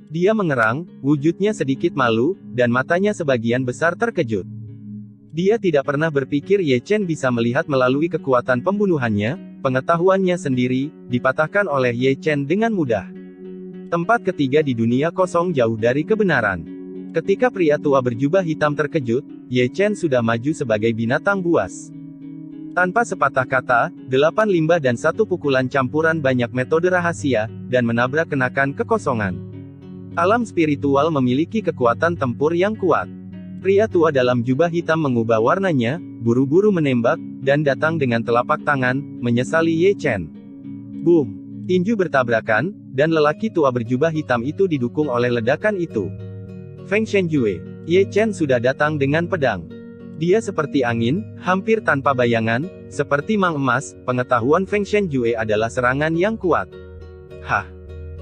Dia mengerang, wujudnya sedikit malu, dan matanya sebagian besar terkejut. Dia tidak pernah berpikir Ye Chen bisa melihat melalui kekuatan pembunuhannya, pengetahuannya sendiri, dipatahkan oleh Ye Chen dengan mudah. Tempat ketiga di dunia kosong jauh dari kebenaran. Ketika pria tua berjubah hitam terkejut, Ye Chen sudah maju sebagai binatang buas. Tanpa sepatah kata, 8 limbah dan 1 pukulan campuran banyak metode rahasia, dan menabrak kenakan kekosongan. Alam spiritual memiliki kekuatan tempur yang kuat. Pria tua dalam jubah hitam mengubah warnanya, buru-buru menembak, dan datang dengan telapak tangan, menyesali Ye Chen. Boom! Tinju bertabrakan, dan lelaki tua berjubah hitam itu didukung oleh ledakan itu. Feng Shenjue. Ye Chen sudah datang dengan pedang. Dia seperti angin, hampir tanpa bayangan, seperti Mang Emas, pengetahuan Feng Shenjue adalah serangan yang kuat. Hah!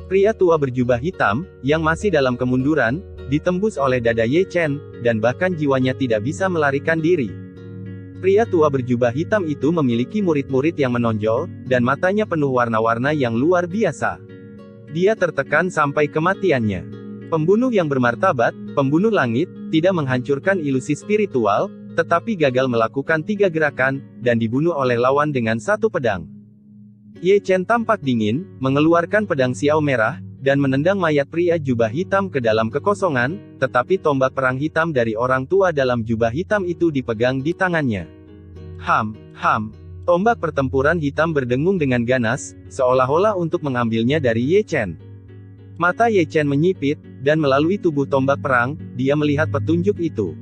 Pria tua berjubah hitam, yang masih dalam kemunduran, ditembus oleh dada Ye Chen, dan bahkan jiwanya tidak bisa melarikan diri. Pria tua berjubah hitam itu memiliki murid-murid yang menonjol, dan matanya penuh warna-warna yang luar biasa. Dia tertekan sampai kematiannya. Pembunuh yang bermartabat, pembunuh langit, tidak menghancurkan ilusi spiritual, tetapi gagal melakukan 3 gerakan, dan dibunuh oleh lawan dengan 1 pedang. Ye Chen tampak dingin, mengeluarkan pedang Xiao merah, dan menendang mayat pria jubah hitam ke dalam kekosongan, tetapi tombak perang hitam dari orang tua dalam jubah hitam itu dipegang di tangannya. Ham! Tombak pertempuran hitam berdengung dengan ganas, seolah-olah untuk mengambilnya dari Ye Chen. Mata Ye Chen menyipit, dan melalui tubuh tombak perang, dia melihat petunjuk itu.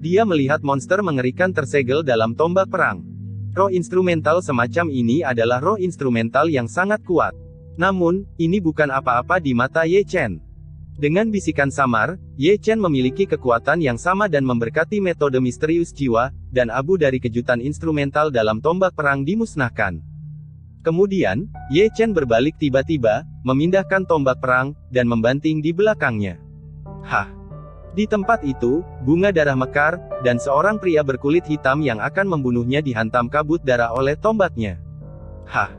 Dia melihat monster mengerikan tersegel dalam tombak perang. Roh instrumental semacam ini adalah roh instrumental yang sangat kuat. Namun, ini bukan apa-apa di mata Ye Chen. Dengan bisikan samar, Ye Chen memiliki kekuatan yang sama dan memberkati metode misterius jiwa, dan abu dari kejutan instrumental dalam tombak perang dimusnahkan. Kemudian, Ye Chen berbalik tiba-tiba, memindahkan tombak perang, dan membanting di belakangnya. Hah! Di tempat itu, bunga darah mekar, dan seorang pria berkulit hitam yang akan membunuhnya dihantam kabut darah oleh tombaknya. Hah!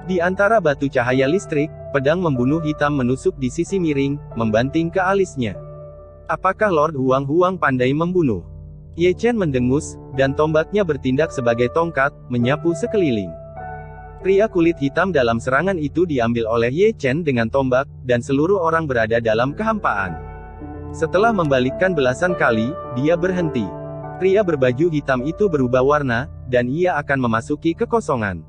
Di antara batu cahaya listrik, pedang membunuh hitam menusuk di sisi miring, membanting ke alisnya. Apakah Lord Huang pandai membunuh? Ye Chen mendengus, dan tombaknya bertindak sebagai tongkat, menyapu sekeliling. Pria kulit hitam dalam serangan itu diambil oleh Ye Chen dengan tombak, dan seluruh orang berada dalam kehampaan. Setelah membalikkan belasan kali, dia berhenti. Pria berbaju hitam itu berubah warna, dan ia akan memasuki kekosongan.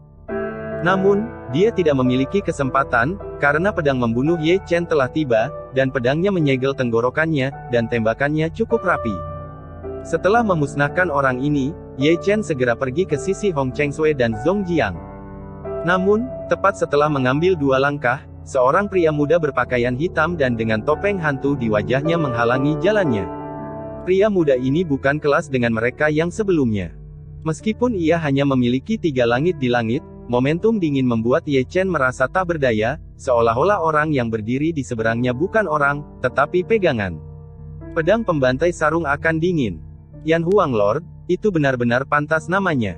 Namun, dia tidak memiliki kesempatan, karena pedang membunuh Ye Chen telah tiba, dan pedangnya menyegel tenggorokannya, dan tembakannya cukup rapi. Setelah memusnahkan orang ini, Ye Chen segera pergi ke sisi Hong Chengsui dan Zong Jiang. Namun, tepat setelah mengambil 2 langkah, seorang pria muda berpakaian hitam dan dengan topeng hantu di wajahnya menghalangi jalannya. Pria muda ini bukan kelas dengan mereka yang sebelumnya. Meskipun ia hanya memiliki 3 langit di langit, momentum dingin membuat Ye Chen merasa tak berdaya, seolah-olah orang yang berdiri di seberangnya bukan orang, tetapi pegangan. Pedang pembantai sarung akan dingin. Yan Huang Lord, itu benar-benar pantas namanya.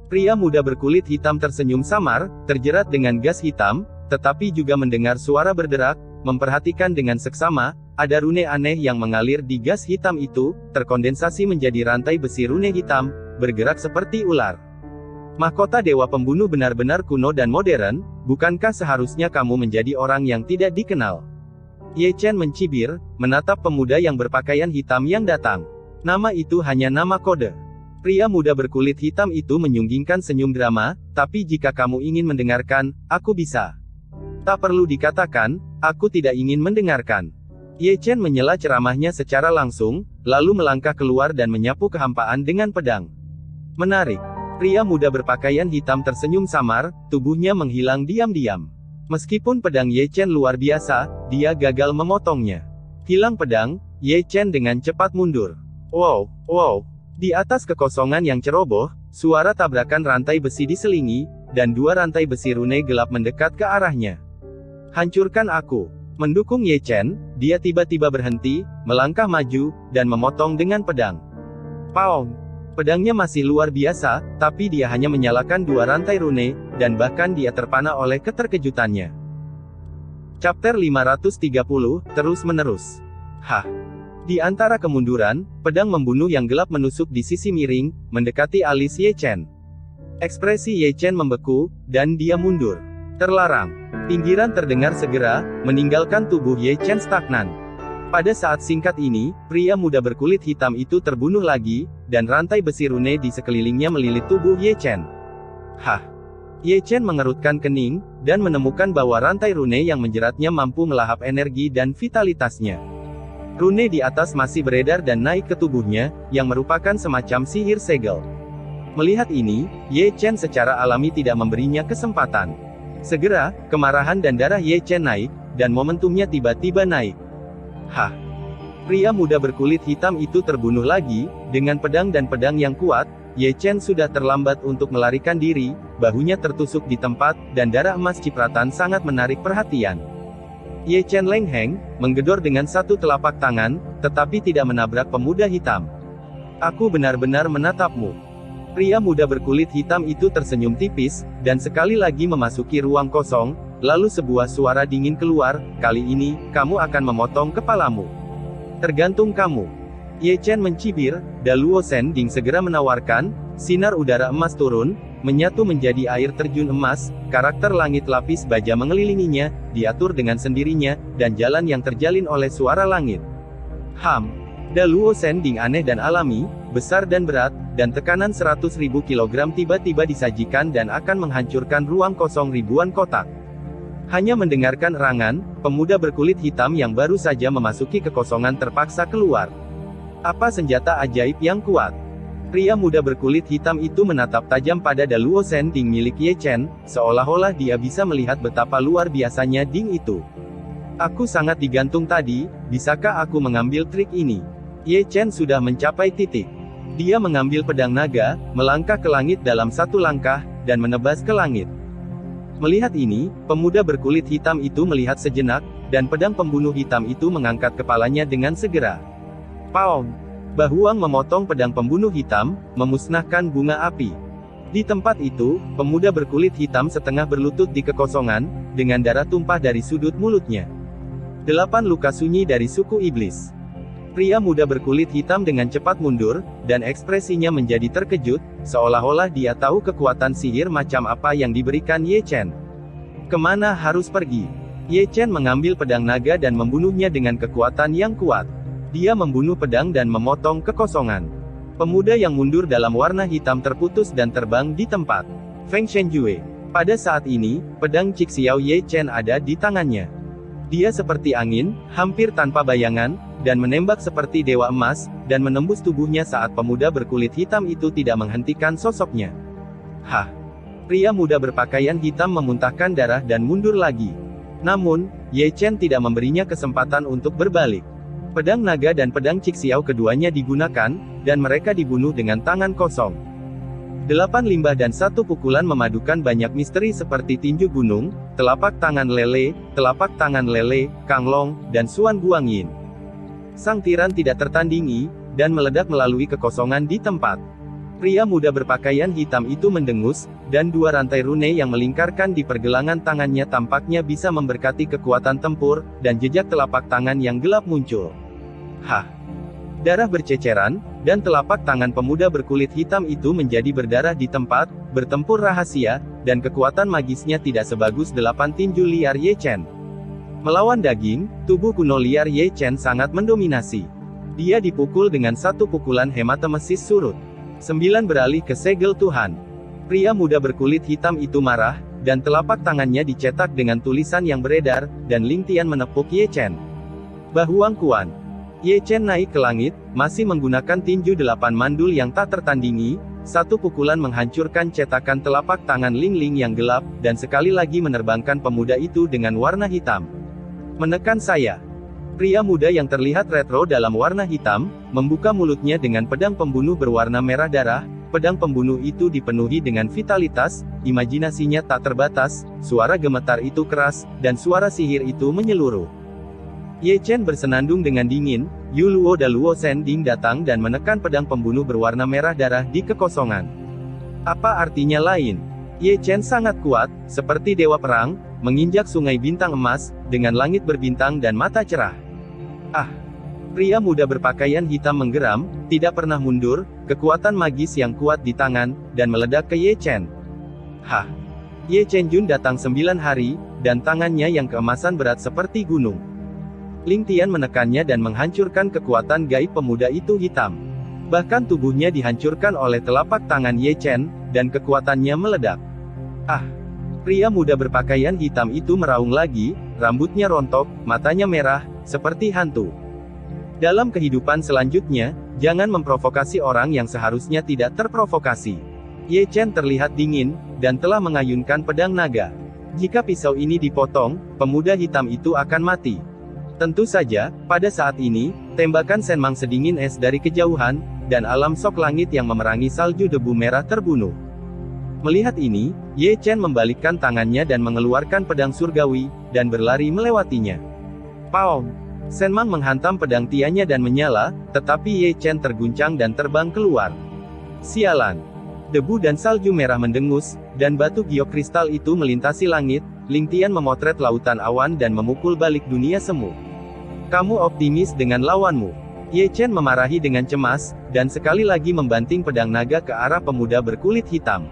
Pria muda berkulit hitam tersenyum samar, terjerat dengan gas hitam, tetapi juga mendengar suara berderak, memperhatikan dengan seksama, ada rune aneh yang mengalir di gas hitam itu, terkondensasi menjadi rantai besi rune hitam, bergerak seperti ular. Mahkota Dewa Pembunuh benar-benar kuno dan modern, bukankah seharusnya kamu menjadi orang yang tidak dikenal? Ye Chen mencibir, menatap pemuda yang berpakaian hitam yang datang. Nama itu hanya nama kode. Pria muda berkulit hitam itu menyunggingkan senyum drama, tapi jika kamu ingin mendengarkan, aku bisa. Tak perlu dikatakan, aku tidak ingin mendengarkan. Ye Chen menyela ceramahnya secara langsung, lalu melangkah keluar dan menyapu kehampaan dengan pedang. Menarik. Pria muda berpakaian hitam tersenyum samar, tubuhnya menghilang diam-diam. Meskipun pedang Ye Chen luar biasa, dia gagal memotongnya. Hilang pedang, Ye Chen dengan cepat mundur. Wow! Di atas kekosongan yang ceroboh, suara tabrakan rantai besi diselingi, dan 2 rantai besi rune gelap mendekat ke arahnya. Hancurkan aku. Mendukung Ye Chen, dia tiba-tiba berhenti, melangkah maju, dan memotong dengan pedang. Paong! Pedangnya masih luar biasa, tapi dia hanya menyalakan 2 rantai rune, dan bahkan dia terpana oleh keterkejutannya. Chapter 530, terus-menerus. Hah! Di antara kemunduran, pedang membunuh yang gelap menusuk di sisi miring, mendekati alis Ye Chen. Ekspresi Ye Chen membeku, dan dia mundur. Terlarang. Pinggiran terdengar segera, meninggalkan tubuh Ye Chen stagnan. Pada saat singkat ini, pria muda berkulit hitam itu terbunuh lagi, dan rantai besi rune di sekelilingnya melilit tubuh Ye Chen. Hah! Ye Chen mengerutkan kening, dan menemukan bahwa rantai rune yang menjeratnya mampu melahap energi dan vitalitasnya. Rune di atas masih beredar dan naik ke tubuhnya, yang merupakan semacam sihir segel. Melihat ini, Ye Chen secara alami tidak memberinya kesempatan. Segera, kemarahan dan darah Ye Chen naik, dan momentumnya tiba-tiba naik. Hah! Pria muda berkulit hitam itu terbunuh lagi, dengan pedang dan pedang yang kuat. Ye Chen sudah terlambat untuk melarikan diri, bahunya tertusuk di tempat, dan darah emas cipratan sangat menarik perhatian. Ye Chen Leng Heng, menggedor dengan satu telapak tangan, tetapi tidak menabrak pemuda hitam. Aku benar-benar menatapmu. Pria muda berkulit hitam itu tersenyum tipis, dan sekali lagi memasuki ruang kosong, lalu sebuah suara dingin keluar, kali ini, kamu akan memotong kepalamu. Tergantung kamu. Ye Chen mencibir, Daluo Sending segera menawarkan, sinar udara emas turun, menyatu menjadi air terjun emas, karakter langit lapis baja mengelilinginya, diatur dengan sendirinya, dan jalan yang terjalin oleh suara langit. Daluo Sending aneh dan alami, besar dan berat, dan tekanan 100.000 kg tiba-tiba disajikan dan akan menghancurkan ruang kosong ribuan kotak. Hanya mendengarkan erangan, pemuda berkulit hitam yang baru saja memasuki kekosongan terpaksa keluar. Apa senjata ajaib yang kuat? Pria muda berkulit hitam itu menatap tajam pada Daluo Sending milik Ye Chen, seolah-olah dia bisa melihat betapa luar biasanya ding itu. Aku sangat digantung tadi, bisakah aku mengambil trik ini? Ye Chen sudah mencapai titik. Dia mengambil pedang naga, melangkah ke langit dalam satu langkah, dan menebas ke langit. Melihat ini, pemuda berkulit hitam itu melihat sejenak, dan pedang pembunuh hitam itu mengangkat kepalanya dengan segera. Paong! Bahuang memotong pedang pembunuh hitam, memusnahkan bunga api. Di tempat itu, pemuda berkulit hitam setengah berlutut di kekosongan, dengan darah tumpah dari sudut mulutnya. 8 luka sunyi dari suku iblis. Pria muda berkulit hitam dengan cepat mundur, dan ekspresinya menjadi terkejut, seolah-olah dia tahu kekuatan sihir macam apa yang diberikan Ye Chen. Kemana harus pergi? Ye Chen mengambil pedang naga dan membunuhnya dengan kekuatan yang kuat. Dia membunuh pedang dan memotong kekosongan. Pemuda yang mundur dalam warna hitam terputus dan terbang di tempat. Feng Shenjue. Pada saat ini, pedang Cixiao Ye Chen ada di tangannya. Dia seperti angin, hampir tanpa bayangan, dan menembak seperti dewa emas, dan menembus tubuhnya saat pemuda berkulit hitam itu tidak menghentikan sosoknya. Pria muda berpakaian hitam memuntahkan darah dan mundur lagi. Namun, Ye Chen tidak memberinya kesempatan untuk berbalik. Pedang naga dan pedang Cixiao keduanya digunakan, dan mereka dibunuh dengan tangan kosong. 8 limbah dan 1 pukulan memadukan banyak misteri seperti tinju gunung, telapak tangan lele, Kanglong, dan Suan Guangyin. Sang tiran tidak tertandingi, dan meledak melalui kekosongan di tempat. Pria muda berpakaian hitam itu mendengus, dan 2 rantai rune yang melingkarkan di pergelangan tangannya tampaknya bisa memberkati kekuatan tempur, dan jejak telapak tangan yang gelap muncul. Darah berceceran, dan telapak tangan pemuda berkulit hitam itu menjadi berdarah di tempat, bertempur rahasia, dan kekuatan magisnya tidak sebagus 8 tinju liar Ye Chen. Melawan daging, tubuh kuno liar Ye Chen sangat mendominasi. Dia dipukul dengan 1 pukulan hematemesis surut. 9 beralih ke segel Tuhan. Pria muda berkulit hitam itu marah, dan telapak tangannya dicetak dengan tulisan yang beredar, dan Ling Tian menepuk Ye Chen. Bahuang Kuan. Ye Chen naik ke langit, masih menggunakan tinju 8 mandul yang tak tertandingi, 1 pukulan menghancurkan cetakan telapak tangan Ling Ling yang gelap, dan sekali lagi menerbangkan pemuda itu dengan warna hitam. Menekan saya. Pria muda yang terlihat retro dalam warna hitam, membuka mulutnya dengan pedang pembunuh berwarna merah darah. Pedang pembunuh itu dipenuhi dengan vitalitas, imajinasinya tak terbatas, suara gemetar itu keras, dan suara sihir itu menyeluruh. Ye Chen bersenandung dengan dingin, Yu Luo Daluo Sending datang dan menekan pedang pembunuh berwarna merah darah di kekosongan. Apa artinya lain? Ye Chen sangat kuat, seperti dewa perang, menginjak sungai bintang emas, dengan langit berbintang dan mata cerah. Pria muda berpakaian hitam menggeram, tidak pernah mundur, kekuatan magis yang kuat di tangan, dan meledak ke Ye Chen. Ye Chen Jun datang 9 hari, dan tangannya yang keemasan berat seperti gunung. Ling Tian menekannya dan menghancurkan kekuatan gaib pemuda itu hitam. Bahkan tubuhnya dihancurkan oleh telapak tangan Ye Chen, dan kekuatannya meledak. Pria muda berpakaian hitam itu meraung lagi, rambutnya rontok, matanya merah, seperti hantu. Dalam kehidupan selanjutnya, jangan memprovokasi orang yang seharusnya tidak terprovokasi. Ye Chen terlihat dingin, dan telah mengayunkan pedang naga. Jika pisau ini dipotong, pemuda hitam itu akan mati. Tentu saja, pada saat ini, tembakan Senmang sedingin es dari kejauhan, dan alam sok langit yang memerangi salju debu merah terbunuh. Melihat ini, Ye Chen membalikkan tangannya dan mengeluarkan pedang surgawi, dan berlari melewatinya. Paong! Senmang menghantam pedang tiannya dan menyala, tetapi Ye Chen terguncang dan terbang keluar. Sialan! Debu dan salju merah mendengus, dan batu giok kristal itu melintasi langit. Ling Tian memotret lautan awan dan memukul balik dunia semu. Kamu optimis dengan lawanmu. Ye Chen memarahi dengan cemas, dan sekali lagi membanting pedang naga ke arah pemuda berkulit hitam.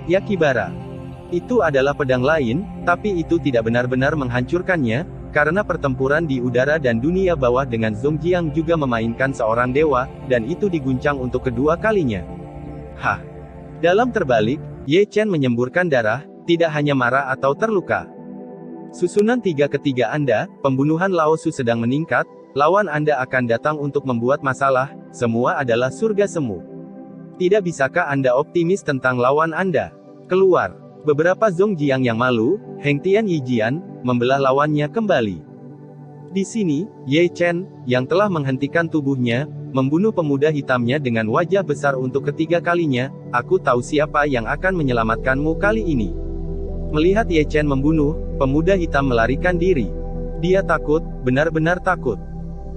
Yakibara. Itu adalah pedang lain, tapi itu tidak benar-benar menghancurkannya, karena pertempuran di udara dan dunia bawah dengan Zongjiang juga memainkan seorang dewa, dan itu diguncang untuk kedua kalinya. Hah! Dalam terbalik, Ye Chen menyemburkan darah, tidak hanya marah atau terluka. Susunan 3 ketiga Anda, pembunuhan Lao Su sedang meningkat, lawan Anda akan datang untuk membuat masalah, semua adalah surga semu. Tidak bisakah Anda optimis tentang lawan Anda? Keluar. Beberapa Zongjiang yang malu, Heng Tian Yijian, membelah lawannya kembali. Di sini, Ye Chen, yang telah menghentikan tubuhnya, membunuh pemuda hitamnya dengan wajah besar untuk ketiga kalinya. Aku tahu siapa yang akan menyelamatkanmu kali ini. Melihat Ye Chen membunuh, pemuda hitam melarikan diri. Dia takut, benar-benar takut.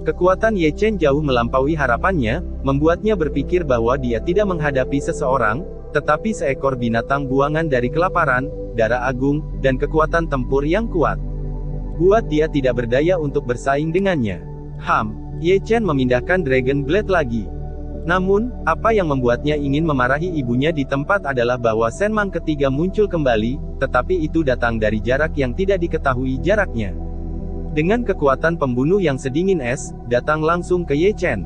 Kekuatan Ye Chen jauh melampaui harapannya, membuatnya berpikir bahwa dia tidak menghadapi seseorang, tetapi seekor binatang buangan dari kelaparan, darah agung, dan kekuatan tempur yang kuat. Buat dia tidak berdaya untuk bersaing dengannya. Ye Chen memindahkan Dragon Blade lagi. Namun, apa yang membuatnya ingin memarahi ibunya di tempat adalah bahwa Senmang ketiga muncul kembali, tetapi itu datang dari jarak yang tidak diketahui jaraknya. Dengan kekuatan pembunuh yang sedingin es, datang langsung ke Ye Chen.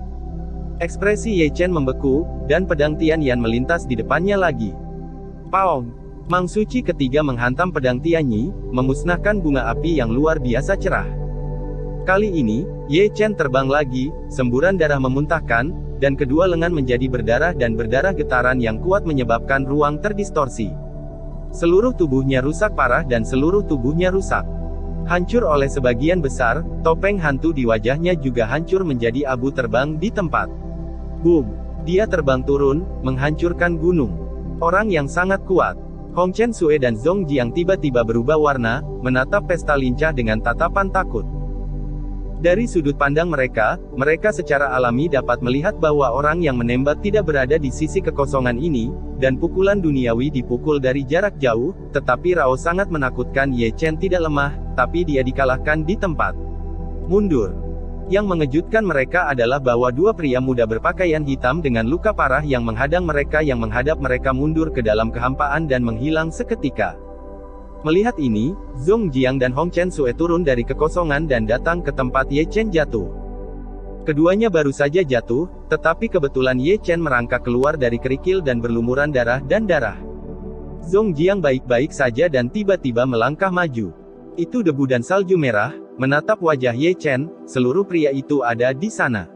Ekspresi Ye Chen membeku, dan pedang Tian Yan melintas di depannya lagi. Paong! Mang Suci ketiga menghantam pedang Tianyi, memusnahkan bunga api yang luar biasa cerah. Kali ini, Ye Chen terbang lagi, semburan darah memuntahkan, dan kedua lengan menjadi berdarah dan berdarah getaran yang kuat menyebabkan ruang terdistorsi. Seluruh tubuhnya rusak parah dan seluruh tubuhnya rusak. Hancur oleh sebagian besar, topeng hantu di wajahnya juga hancur menjadi abu terbang di tempat. Boom! Dia terbang turun, menghancurkan gunung. Orang yang sangat kuat. Hong Chen Sue dan Zong Jiang tiba-tiba berubah warna, menatap pesta lincah dengan tatapan takut. Dari sudut pandang mereka secara alami dapat melihat bahwa orang yang menembak tidak berada di sisi kekosongan ini, dan pukulan duniawi dipukul dari jarak jauh, tetapi Rao sangat menakutkan. Ye Chen tidak lemah, tapi dia dikalahkan di tempat. Mundur. Yang mengejutkan mereka adalah bahwa dua pria muda berpakaian hitam dengan luka parah yang menghadang mereka mundur ke dalam kehampaan dan menghilang seketika. Melihat ini, Zong Jiang dan Hong Chen Sue turun dari kekosongan dan datang ke tempat Ye Chen jatuh. Keduanya baru saja jatuh, tetapi kebetulan Ye Chen merangkak keluar dari kerikil dan berlumuran darah dan darah. Zong Jiang baik-baik saja dan tiba-tiba melangkah maju. Itu debu dan salju merah, menatap wajah Ye Chen, seluruh pria itu ada di sana.